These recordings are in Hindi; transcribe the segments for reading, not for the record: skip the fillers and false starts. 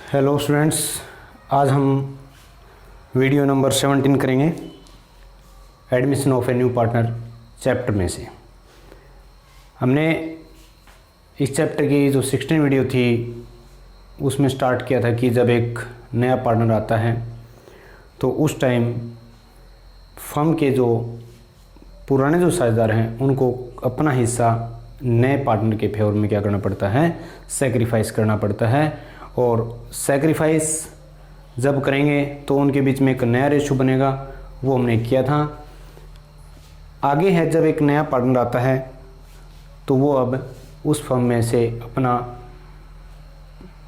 हेलो स्टूडेंट्स, आज हम वीडियो नंबर 17 करेंगे admission of a new partner chapter में से। हमने इस चैप्टर की जो 16 वीडियो थी उसमें स्टार्ट किया था कि जब एक नया पार्टनर आता है तो उस टाइम फर्म के जो पुराने जो साझेदार हैं उनको अपना हिस्सा नए पार्टनर के फेवर में क्या करना पड़ता है, सेक्रीफाइस करना पड़ता है। और सेक्रीफाइस जब करेंगे तो उनके बीच में एक नया रेशो बनेगा, वो हमने किया था। आगे है जब एक नया पार्टनर आता है तो वो अब उस फर्म में से अपना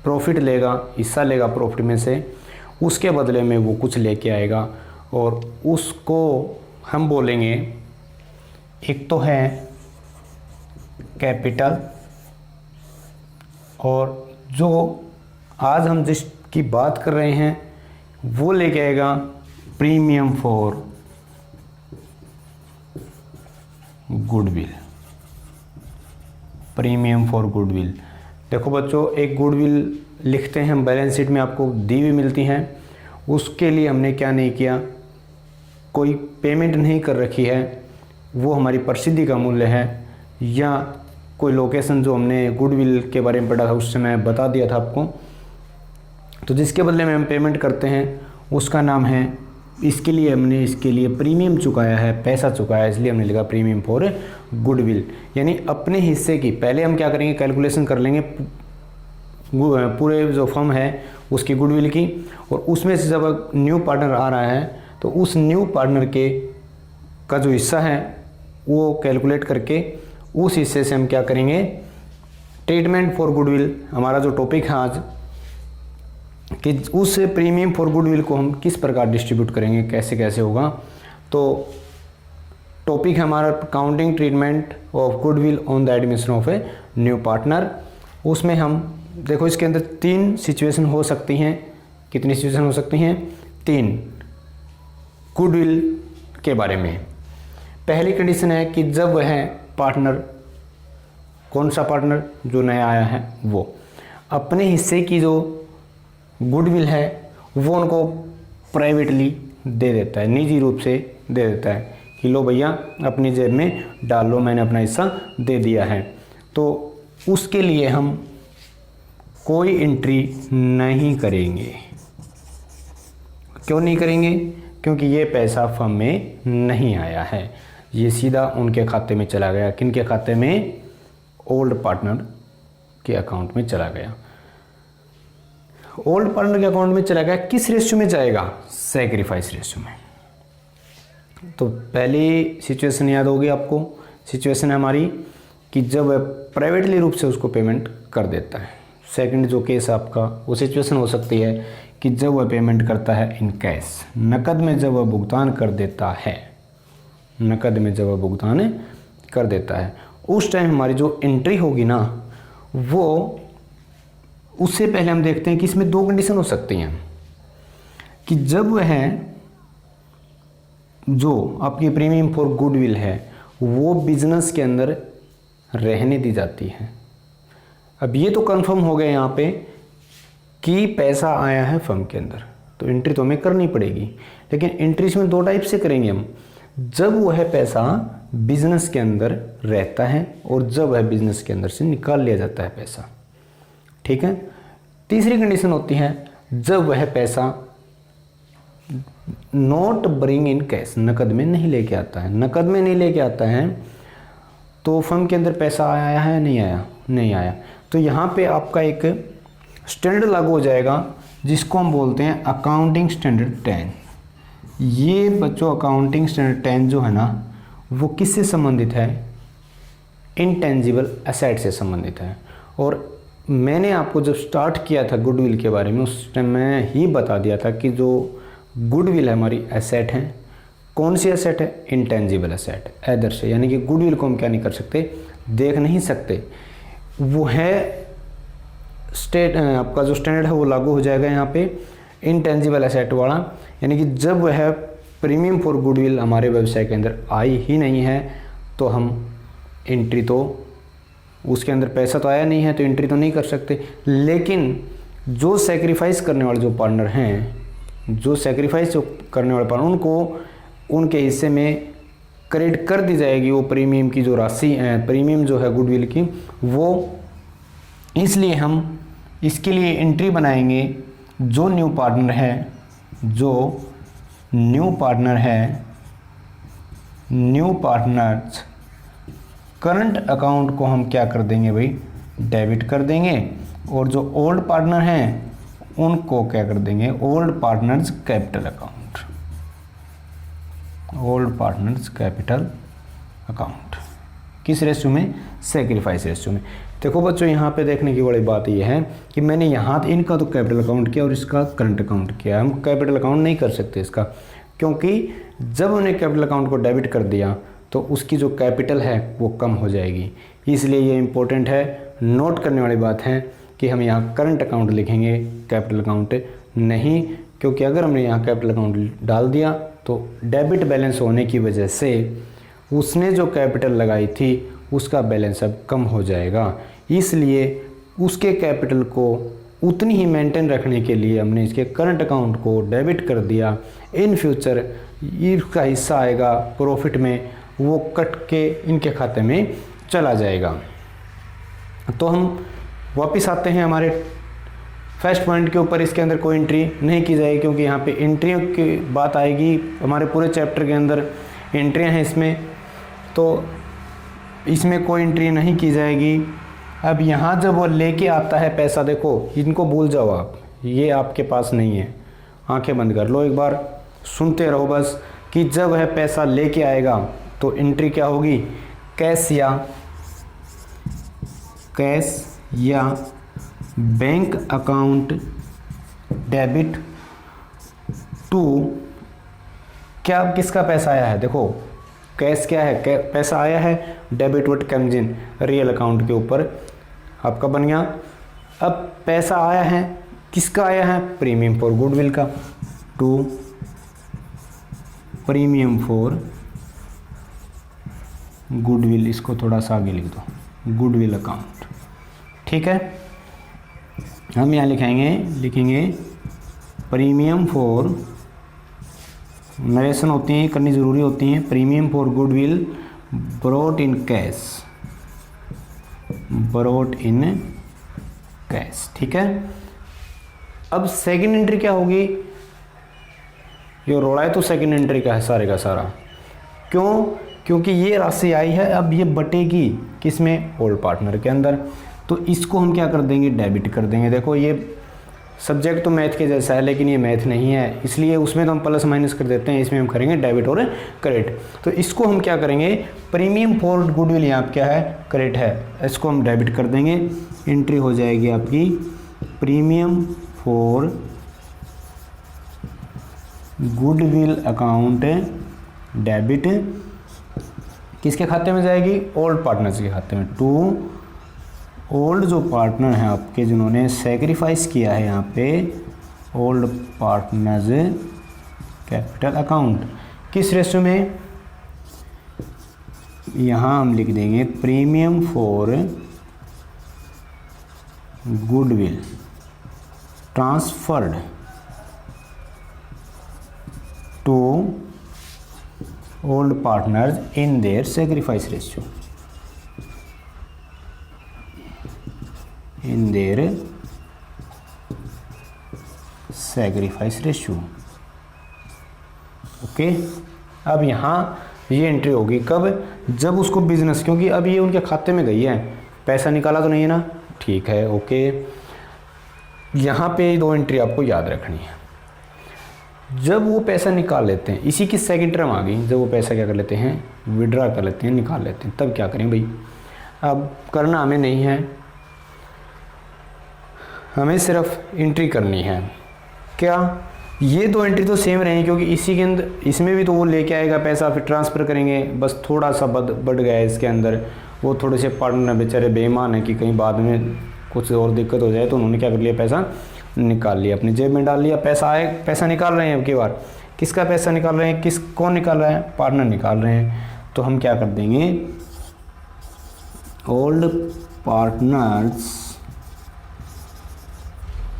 प्रॉफिट लेगा, हिस्सा लेगा प्रॉफिट में से, उसके बदले में वो कुछ लेके आएगा और उसको हम बोलेंगे, एक तो है कैपिटल और जो आज हम जिसकी बात कर रहे हैं वो लेके आएगा premium for goodwill. Premium for goodwill, देखो बच्चों, एक गुडविल लिखते हैं हम, बैलेंस शीट में आपको दी हुई मिलती हैं। उसके लिए हमने क्या नहीं किया, कोई पेमेंट नहीं कर रखी है, वो हमारी प्रसिद्धि का मूल्य है या कोई लोकेशन जो हमने गुडविल के बारे में पढ़ा था उस समय बता दिया था आपको। तो जिसके बदले में हम पेमेंट करते हैं उसका नाम है, इसके लिए हमने इसके लिए प्रीमियम चुकाया है, पैसा चुकाया है, इसलिए हमने लिखा प्रीमियम फॉर गुडविल। यानी अपने हिस्से की पहले हम क्या करेंगे, कैलकुलेशन कर लेंगे पूरे जो फर्म है उसकी गुडविल की, और उसमें से जब न्यू पार्टनर आ रहा है तो उस न्यू पार्टनर के का जो हिस्सा है वो कैलकुलेट करके उस हिस्से से हम क्या करेंगे, ट्रीटमेंट फॉर गुडविल हमारा जो टॉपिक है आज, कि उस प्रीमियम फॉर गुडविल को हम किस प्रकार डिस्ट्रीब्यूट करेंगे, कैसे कैसे होगा। तो टॉपिक है हमारा counting treatment of goodwill on the admission of a new partner. उसमें हम देखो इसके अंदर 3 सिचुएशन हो सकती हैं। कितनी सिचुएशन हो सकती हैं? 3 गुडविल के बारे में। पहली कंडीशन है कि जब वह पार्टनर, कौन सा पार्टनर, जो नया आया है, वो अपने हिस्से की जो गुडविल है वो उनको प्राइवेटली दे देता है, निजी रूप से दे देता है कि लो भैया अपनी जेब में डाल लो, मैंने अपना हिस्सा दे दिया है। तो उसके लिए हम कोई एंट्री नहीं करेंगे। क्यों नहीं करेंगे? क्योंकि ये पैसा फर्म में नहीं आया है, ये सीधा उनके खाते में चला गया। किनके खाते में? ओल्ड पार्टनर के अकाउंट में चला गया। ओल्ड पार्टनर के अकाउंट में चला गया, किस रेशियो में जाएगा? सैक्रिफाइस रेशियो में। तो पहली सिचुएशन याद होगी आपको, सिचुएशन है हमारी कि जब प्राइवेटली रूप से उसको पेमेंट कर देता है। सेकंड जो केस आपका, वो सिचुएशन हो सकती है कि जब वह पेमेंट करता है इन कैश, नकद में जब वह भुगतान कर देता है, नकद में जब वह भुगतान कर देता है, उस टाइम हमारी जो एंट्री होगी ना, वो उससे पहले हम देखते हैं कि इसमें 2 कंडीशन हो सकती हैं कि जब वह जो आपकी प्रीमियम फॉर गुडविल है वो बिजनेस के अंदर रहने दी जाती है। अब ये तो कंफर्म हो गया यहाँ पे कि पैसा आया है फर्म के अंदर, तो एंट्री तो हमें करनी पड़ेगी। लेकिन एंट्री इसमें 2 टाइप से करेंगे हम, जब वह पैसा बिजनेस के अंदर रहता है और जब वह बिजनेस के अंदर से निकाल लिया जाता है पैसा। ठीक है। तीसरी कंडीशन होती है जब वह पैसा नॉट ब्रिंग इन कैश, नकद में नहीं लेके आता है। नकद में नहीं लेके आता है तो फर्म के अंदर पैसा आया है, नहीं आया? नहीं आया। तो यहाँ पे आपका एक स्टैंडर्ड लागू हो जाएगा जिसको हम बोलते हैं अकाउंटिंग स्टैंडर्ड 10। ये बच्चों अकाउंटिंग स्टैंडर्ड 10 जो है ना, वो किससे संबंधित है? इनटेंजिबल एसेट से संबंधित है। और मैंने आपको जब स्टार्ट किया था गुडविल के बारे में उस टाइम मैं ही बता दिया था कि जो गुडविल है हमारी एसेट है। कौन सी एसेट है? इंटेंजिबल एसेट, ऐदर से, यानी कि गुडविल को हम क्या नहीं कर सकते, देख नहीं सकते। वो है आपका जो स्टैंडर्ड है वो लागू हो जाएगा यहाँ पे इंटेंजिबल एसेट वाला। यानी कि जब वह प्रीमियम फॉर गुडविल हमारे व्यवसाय के अंदर आई ही नहीं है तो हम एंट्री तो उसके अंदर पैसा तो आया नहीं है तो एंट्री तो नहीं कर सकते। लेकिन जो सेक्रीफाइस करने वाले जो पार्टनर हैं, जो सेक्रीफाइस जो करने वाले पार्टनर, उनको उनके हिस्से में क्रेडिट कर दी जाएगी वो प्रीमियम की जो राशि है, प्रीमियम जो है गुडविल की वो। इसलिए हम इसके लिए एंट्री बनाएंगे, जो न्यू पार्टनर है, जो न्यू पार्टनर है, न्यू पार्टनर्स करंट अकाउंट को हम क्या कर देंगे भाई, डेबिट कर देंगे, और जो ओल्ड पार्टनर हैं उनको क्या कर देंगे, old partners capital account, old partners capital account. किस रेशियो में, सेक्रीफाइस रेशियो में। देखो बच्चों यहाँ पे देखने की बड़ी बात यह है कि मैंने यहाँ इनका तो कैपिटल अकाउंट किया और इसका करंट अकाउंट किया। हम कैपिटल अकाउंट नहीं कर सकते इसका, क्योंकि जब हमने कैपिटल अकाउंट को डेबिट कर दिया तो उसकी जो कैपिटल है वो कम हो जाएगी। इसलिए ये इम्पोर्टेंट है, नोट करने वाली बात है कि हम यहाँ करंट अकाउंट लिखेंगे, कैपिटल अकाउंट नहीं, क्योंकि अगर हमने यहाँ कैपिटल अकाउंट डाल दिया तो डेबिट बैलेंस होने की वजह से उसने जो कैपिटल लगाई थी उसका बैलेंस अब कम हो जाएगा। इसलिए उसके कैपिटल को उतनी ही मेंटेन रखने के लिए हमने इसके करंट अकाउंट को डेबिट कर दिया। इन फ्यूचर इसका हिस्सा आएगा प्रॉफिट में, वो कट के इनके खाते में चला जाएगा। तो हम वापस आते हैं हमारे फर्स्ट पॉइंट के ऊपर। इसके अंदर कोई एंट्री नहीं की जाएगी, क्योंकि यहाँ पे एंट्रियों की बात आएगी। हमारे पूरे चैप्टर के अंदर एंट्रियाँ हैं इसमें, तो इसमें कोई एंट्री नहीं की जाएगी। अब यहाँ जब वो लेके आता है पैसा, देखो इनको भूल जाओ आप, ये आपके पास नहीं है, आंखें बंद कर लो, एक बार सुनते रहो बस, कि जब वह पैसा लेके आएगा तो एंट्री क्या होगी, कैश या बैंक अकाउंट डेबिट टू, क्या किसका पैसा आया है, देखो कैश क्या है, पैसा आया है, debit what comes in real account के ऊपर आपका बन गया। अब पैसा आया है, किसका आया है, प्रीमियम फॉर गुडविल का, टू प्रीमियम फॉर गुडविल, इसको थोड़ा सा आगे लिख दो, गुडविल अकाउंट। ठीक है, हम यहाँ लिखेंगे प्रीमियम फॉर, नरेशन होती हैं करनी ज़रूरी होती हैं, premium for goodwill brought in cash. ठीक है, अब सेकंड एंट्री क्या होगी, ये रोड़ा है तो सेकंड एंट्री का है सारे का सारा, क्यों, क्योंकि ये राशि आई है, अब ये बटेगी किसमें, ओल्ड पार्टनर के अंदर, तो इसको हम क्या कर देंगे, डेबिट कर देंगे। देखो ये सब्जेक्ट तो मैथ के जैसा है, लेकिन ये मैथ नहीं है, इसलिए उसमें तो हम प्लस माइनस कर देते हैं, इसमें हम करेंगे डेबिट और क्रेडिट। तो इसको हम क्या करेंगे, प्रीमियम फॉर गुडविल यहाँ क्या है, क्रेडिट है, इसको हम डेबिट कर देंगे। एंट्री हो जाएगी आपकी premium for goodwill account debit, किसके खाते में जाएगी, ओल्ड पार्टनर्स के खाते में, टू ओल्ड जो पार्टनर हैं आपके जिन्होंने सेक्रीफाइस किया है यहाँ पे, ओल्ड पार्टनर्स कैपिटल अकाउंट। किस रेशियो में, यहाँ हम लिख देंगे premium for goodwill transferred to old partners in their sacrifice ratio, in their sacrifice ratio. Okay, अब यहाँ ये एंट्री होगी कब, जब उसको बिजनेस, क्योंकि अब ये उनके खाते में गई है, पैसा निकाला तो नहीं है ना, ठीक है, ओके। यहाँ पे दो एंट्री आपको याद रखनी है। जब वो पैसा निकाल लेते हैं, इसी की सेकंड टर्म आ गई, जब वो पैसा क्या कर लेते हैं, विड्रा कर लेते हैं, निकाल लेते हैं, तब क्या करें भाई, अब करना हमें नहीं है, हमें सिर्फ एंट्री करनी है। क्या, ये दो एंट्री तो सेम रहेंगी, क्योंकि इसी के अंदर, इसमें भी तो वो लेके आएगा पैसा, फिर ट्रांसफ़र करेंगे, बस थोड़ा सा बढ़ गया है इसके अंदर। वो थोड़े से पार्टनर बेचारे बेईमान है कि कहीं बाद में कुछ और दिक्कत हो जाए, तो उन्होंने क्या कर लिया, पैसा निकाल लिया, अपनी जेब में डाल लिया। पैसा आए, पैसा निकाल रहे हैं अब की बार, किसका पैसा निकाल रहे हैं, कौन निकाल रहा है, पार्टनर निकाल रहे हैं। तो हम क्या कर देंगे, ओल्ड पार्टनर्स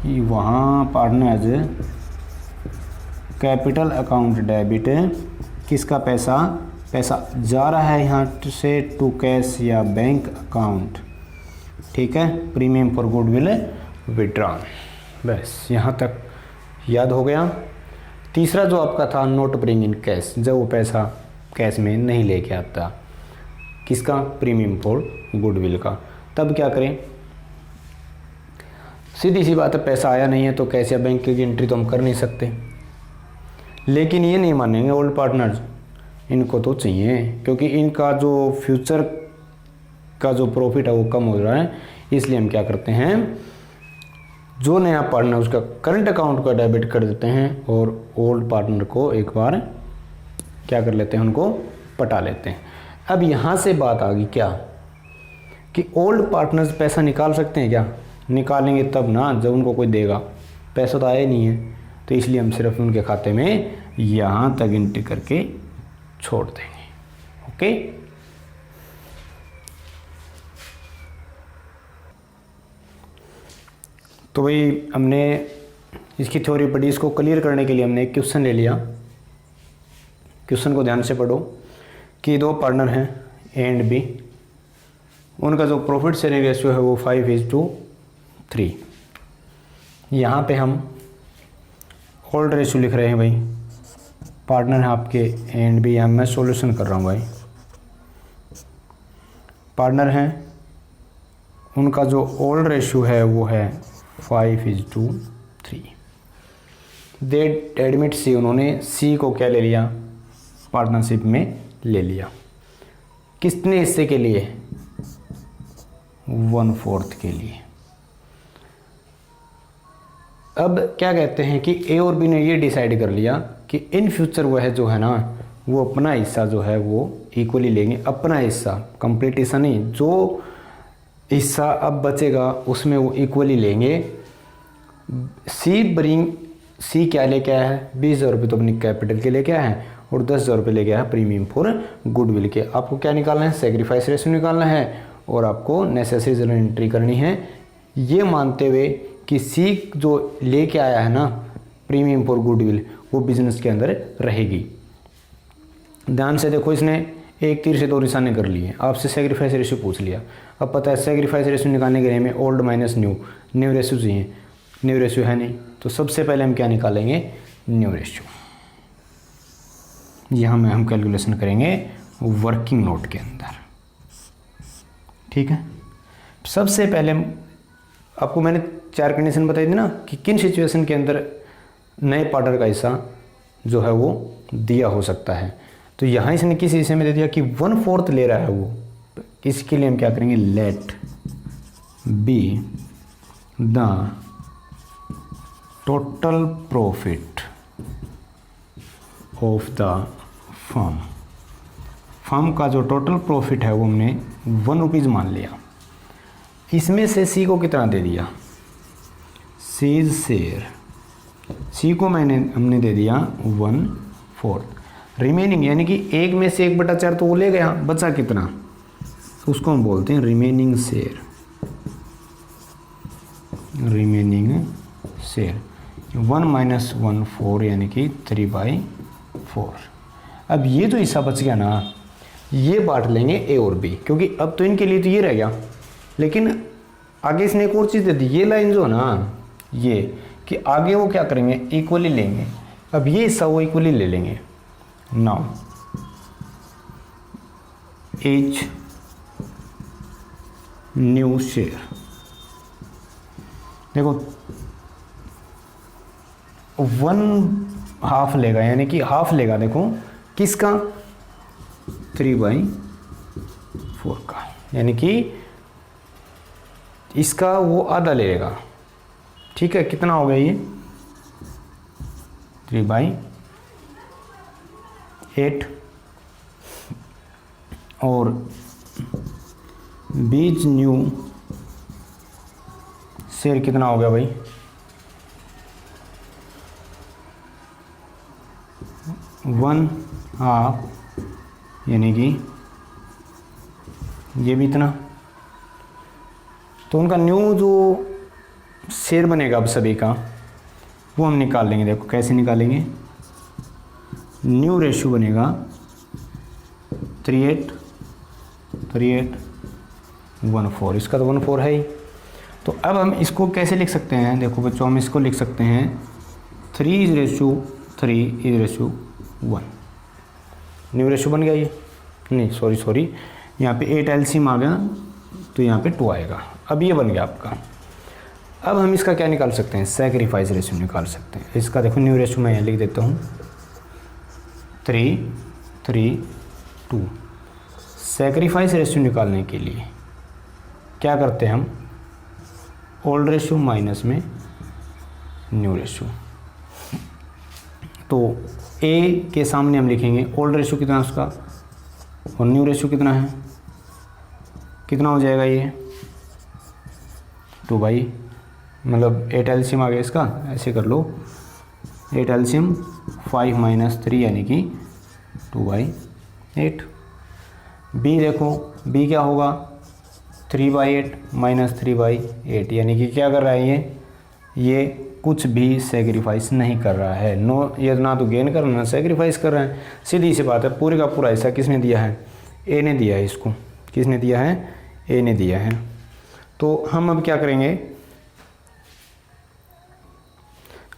वहाँ पार्टनर्स कैपिटल अकाउंट डेबिट, किसका पैसा जा रहा है यहाँ से टू कैश या बैंक अकाउंट, ठीक है, प्रीमियम फॉर गुडविल विड्रॉन। बस यहाँ तक याद हो गया। तीसरा जो आपका था नोट ब्रिंग इन कैश, जब वो पैसा कैश में नहीं लेके आता, किसका, प्रीमियम फॉर गुडविल का, तब क्या करें, सीधी सी बात है, पैसा आया नहीं है तो कैश या बैंक की एंट्री तो हम कर नहीं सकते। लेकिन ये नहीं मानेंगे ओल्ड पार्टनर्स, इनको तो चाहिए, क्योंकि इनका जो फ्यूचर का जो प्रॉफिट है वो कम हो रहा है, इसलिए हम क्या करते हैं, जो नया पार्टनर उसका करंट अकाउंट का डेबिट कर देते हैं और ओल्ड पार्टनर को एक बार क्या कर लेते हैं, उनको पटा लेते हैं। अब यहाँ से बात आ गई क्या कि ओल्ड पार्टनर्स पैसा निकाल सकते हैं क्या, निकालेंगे तब ना जब उनको कोई देगा, पैसा तो आया नहीं है, तो इसलिए हम सिर्फ उनके खाते में यहाँ तक एंट्री करके छोड़ देंगे। ओके, तो भाई हमने इसकी थ्योरी पढ़ी, इसको क्लियर करने के लिए हमने एक क्वेश्चन ले लिया। क्वेश्चन को ध्यान से पढ़ो कि दो पार्टनर हैं ए एंड बी, उनका जो प्रॉफिट शेयरिंग रेशियो है वो 5:3। यहाँ पे हम ओल्ड रेशियो लिख रहे हैं भाई, पार्टनर है आपके ए एंड बी, यहाँ मैं सॉल्यूशन कर रहा हूँ भाई। पार्टनर हैं, उनका जो ओल्ड रेशियो है वो है 5:3। दे एडमिट सी, उन्होंने सी को क्या ले लिया, पार्टनरशिप में ले लिया, कितने हिस्से के लिए, 1/4 के लिए। अब क्या कहते हैं कि ए और बी ने ये डिसाइड कर लिया कि इन फ्यूचर वह जो है ना, वो अपना हिस्सा जो है वो इक्वली लेंगे, अपना हिस्सा, कंप्लीट हिस्सा नहीं, जो हिस्सा अब बचेगा उसमें वो इक्वली लेंगे। सी क्या लेके आया है, 20,000 रुपये तो अपनी कैपिटल के लेके आया है और 10,000 रुपये लेके आया है प्रीमियम फॉर गुडविल के। आपको क्या निकालना है, सेक्रीफाइस रेशियो निकालना है और आपको नेसेसरी जनरल एंट्री करनी है, ये मानते हुए कि सी जो लेके आया है ना प्रीमियम फॉर गुडविल, वो बिजनेस के अंदर रहेगी। ध्यान से देखो, इसने एक तीर से दो निशाने कर लिए, आपसे सेक्रीफाइस रेशियो पूछ लिया। अब पता है सेक्रीफाइस रेशियो निकालने के लिए हमें ओल्ड माइनस न्यू रेशियो चाहिए, न्यू रेशियो है नहीं, तो सबसे पहले हम क्या निकालेंगे, न्यू रेशियो। यहाँ में हम कैलकुलेशन करेंगे वर्किंग नोट के अंदर, ठीक है। सबसे पहले आपको मैंने 4 कंडीशन बताई थी ना कि किन सिचुएशन के अंदर नए पार्टनर का हिस्सा जो है वो दिया हो सकता है। तो यहाँ इसने किस हिस्से में दे दिया कि 1/4 ले रहा है वो, इसके लिए हम क्या करेंगे, let be the total profit of the firm का जो टोटल प्रॉफिट है वो हमने 1 रुपीज़ मान लिया। इसमें से सी को कितना दे दिया, सीज शेयर, सी को हमने दे दिया 1/4। रिमेनिंग यानी कि 1 में से 1/4 तो वो ले गया, बचा कितना, उसको हम बोलते हैं रिमेनिंग शेयर। रिमेनिंग शेयर 1 - 1/4 यानी कि 3/4। अब ये जो हिस्सा बच गया ना, ये बांट लेंगे ए और बी, क्योंकि अब तो इनके लिए तो ये रह गया, लेकिन आगे इसने एक और चीज़ दे दी, ये लाइन जो है ना, ये कि आगे वो क्या करेंगे, इक्वली लेंगे। अब ये हिस्सा वो इक्वली ले लेंगे। नाउ एच न्यू शेयर, देखो 1/2 लेगा, यानी कि हाफ लेगा, देखो किसका, 3/4 का, यानी कि इसका वो आधा लेगा, ठीक है। कितना हो गया ये, 3/8 और बीच न्यू शेयर कितना हो गया भाई, 1/2 यानी कि ये भी इतना। तो उनका न्यू जो शेयर बनेगा अब सभी का, वो हम निकाल लेंगे। देखो कैसे निकालेंगे, न्यू रेशियो बनेगा 38:14, इसका तो 14 है ही। तो अब हम इसको कैसे लिख सकते हैं, देखो बच्चों हम इसको लिख सकते हैं 3:3:1। न्यू रेशियो बन गया ये, नहीं सॉरी यहाँ पे 8 एलसीएम आ गया तो यहाँ पे 2 आएगा। अब ये बन गया आपका। अब हम इसका क्या निकाल सकते हैं, सैक्रिफाइस रेशियो निकाल सकते हैं। इसका देखो न्यू रेशियो मैं यहाँ लिख देता हूँ 3:3:2। सैक्रिफाइस रेशियो निकालने के लिए क्या करते हैं हम, ओल्ड रेशियो माइनस में न्यू रेशियो। तो ए के सामने हम लिखेंगे ओल्ड रेशियो कितना है उसका और न्यू रेशियो कितना है, कितना हो जाएगा ये 2 बाई, मतलब 8 एलसीएम आ गया इसका, ऐसे कर लो 8 एलसीएम 5 - 3 यानी कि 2/8। बी देखो, बी क्या होगा 3/8 - 3/8 यानी कि क्या कर रहा है ये कुछ भी सेक्रीफाइस नहीं कर रहा है। नो, ये ना तो गेन कर रहा है ना सेक्रीफाइस कर रहा है। सीधी सी बात है, पूरे का पूरा हिस्सा किसने दिया है, ए ने दिया है इसको। किसने दिया है, ए ने दिया है। तो हम अब क्या करेंगे,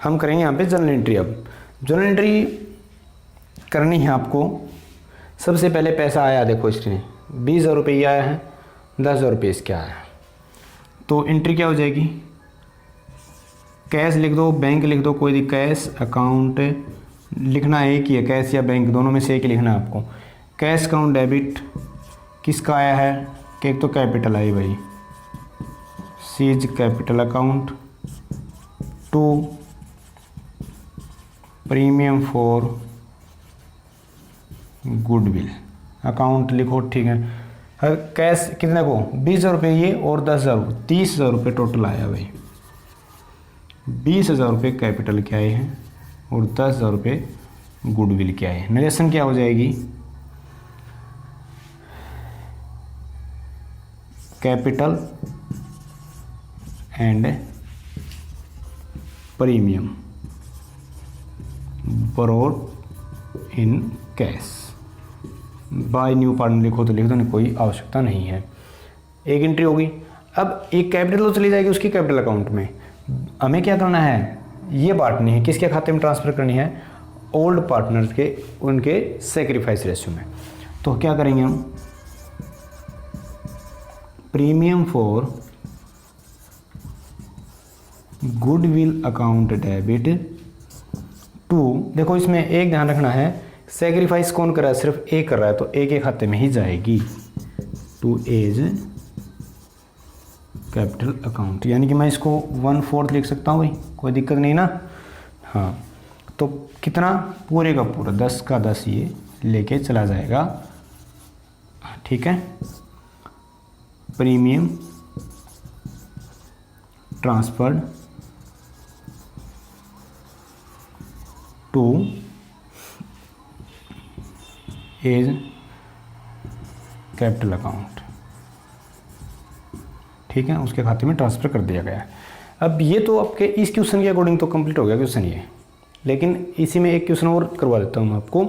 हम करेंगे यहाँ पे जर्नल एंट्री। अब जर्नल एंट्री करनी है आपको। सबसे पहले पैसा आया, देखो इसने 20,000 रुपये आया है, 10,000 रुपये इसके आया है। तो एंट्री क्या हो जाएगी, कैश लिख दो, बैंक लिख दो, कोई कैश अकाउंट लिखना एक ही है, कैश या बैंक दोनों में से एक ही लिखना है आपको। कैश अकाउंट डेबिट किसका आया है, कि एक तो कैपिटल आई भाई, C's capital account, to premium for goodwill account लिखो, ठीक है। कैश कितने को 20,000 रुपये ये और 10,000, 30,000 रुपये टोटल आया भाई। 20,000 रुपये कैपिटल के आए हैं और 10,000 रुपये गुडविल के आए हैं। नरेशन क्या हो जाएगी, capital and premium borrowed in cash by new partner लिखो तो लिख दो, नहीं कोई आवश्यकता नहीं है। एक एंट्री होगी। अब एक कैपिटल तो चली जाएगी उसकी कैपिटल अकाउंट में, हमें क्या करना है, ये बांटनी है, किसके खाते में ट्रांसफ़र करनी है, ओल्ड पार्टनर्स के, उनके सेक्रीफाइस रेशियो में। तो क्या करेंगे हम, premium for goodwill account debit to, देखो इसमें एक ध्यान रखना है, सेक्रीफाइस कौन कर रहा है, सिर्फ ए कर रहा है, तो ए के खाते में ही जाएगी, टू एज कैपिटल अकाउंट, यानी कि मैं इसको 1/4 लिख सकता हूँ भाई, कोई दिक्कत नहीं ना। हाँ, तो कितना, पूरे का पूरा 10 का 10 ये लेके चला जाएगा, ठीक है। Premium transferred to A's capital account, ठीक है, उसके खाते में ट्रांसफ़र कर दिया गया है। अब ये तो आपके इस क्वेश्चन के अकॉर्डिंग तो कंप्लीट हो गया क्वेश्चन ये, लेकिन इसी में एक क्वेश्चन और करवा देता हूँ आपको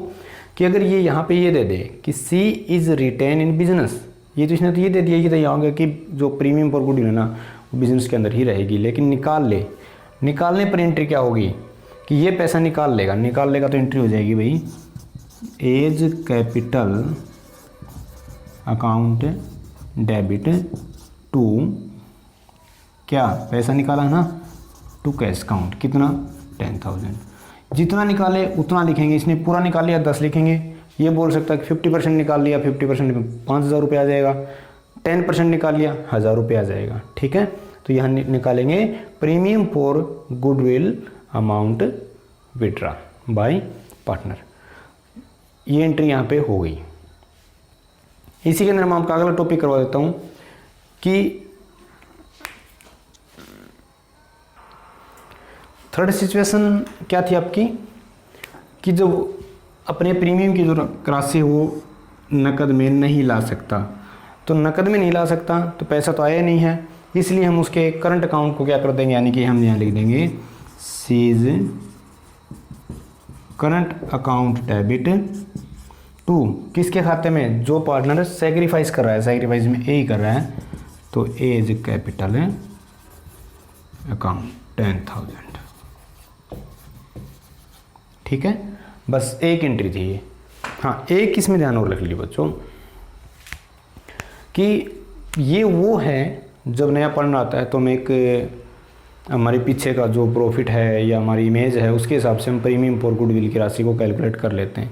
कि अगर ये यहाँ पे ये दे दे कि सी इज़ रिटेन इन बिजनेस, ये तो इसने तो ये दे दिया, ये तो यहाँ होगा कि जो प्रीमियम पर गुडविल है ना वो बिजनेस के अंदर ही रहेगी, लेकिन निकाल ले, निकालने पर एंट्री क्या होगी कि ये पैसा निकाल लेगा तो एंट्री हो जाएगी भाई A's capital account debit to, क्या पैसा निकाला ना, टू कैश अकाउंट, कितना 10,000, जितना निकाले उतना लिखेंगे। इसने पूरा निकाल लिया 10 लिखेंगे, ये बोल सकता है कि 50% निकाल लिया, 50% में 5,000 रुपये आ जाएगा, 10% निकाल लिया 1,000 रुपये आ जाएगा, ठीक है। तो यहाँ निकालेंगे premium for goodwill amount withdraw bye partner, ये एंट्री यहाँ पे हो गई। इसी के अंदर मैं आपका अगला टॉपिक करवा देता हूँ कि थर्ड सिचुएशन क्या थी आपकी कि जब अपने प्रीमियम की जो राशि है वो नकद में नहीं ला सकता, तो नकद में नहीं ला सकता तो पैसा तो आया नहीं है, इसलिए हम उसके करंट अकाउंट को क्या कर देंगे, यानी कि हम यहाँ लिख देंगे C's current account debit to किसके खाते में, जो पार्टनर सेक्रीफाइस कर रहा है, सेक्रीफाइस में ए ही कर रहा है, तो ए इज कैपिटल अकाउंट 10,000। ठीक है, बस एक एंट्री थी ये। हाँ, एक इसमें ध्यान और रख लीजिए बच्चों कि ये वो है जब नया पार्टनर आता है तो हम एक हमारे पीछे का जो प्रॉफिट है या हमारी इमेज है उसके हिसाब से हम प्रीमियम फॉर गुडविल की राशि को कैलकुलेट कर लेते हैं।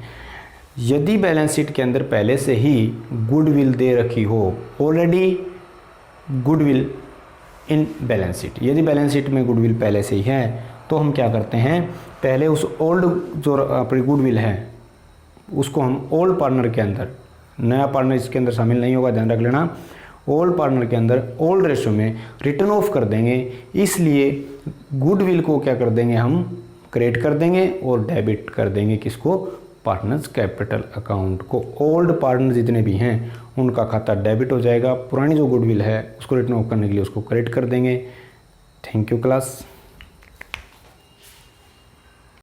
यदि बैलेंस शीट के अंदर पहले से ही गुडविल दे रखी हो, already goodwill in balance sheet, यदि बैलेंस शीट में गुडविल पहले से ही है तो हम क्या करते हैं, पहले उस ओल्ड जो अपनी गुडविल है उसको हम ओल्ड पार्टनर के अंदर, नया पार्टनर इसके अंदर शामिल नहीं होगा, ध्यान रख लेना, ओल्ड पार्टनर के अंदर ओल्ड रेशो में रिटर्न ऑफ कर देंगे। इसलिए गुडविल को क्या कर देंगे, हम क्रेडिट कर देंगे और डेबिट कर देंगे किसको, पार्टनर्स कैपिटल अकाउंट को। ओल्ड पार्टनर जितने भी हैं उनका खाता डेबिट हो जाएगा, पुरानी जो गुडविल है उसको रिटर्न ऑफ करने के लिए उसको क्रेडिट कर देंगे। Thank you class.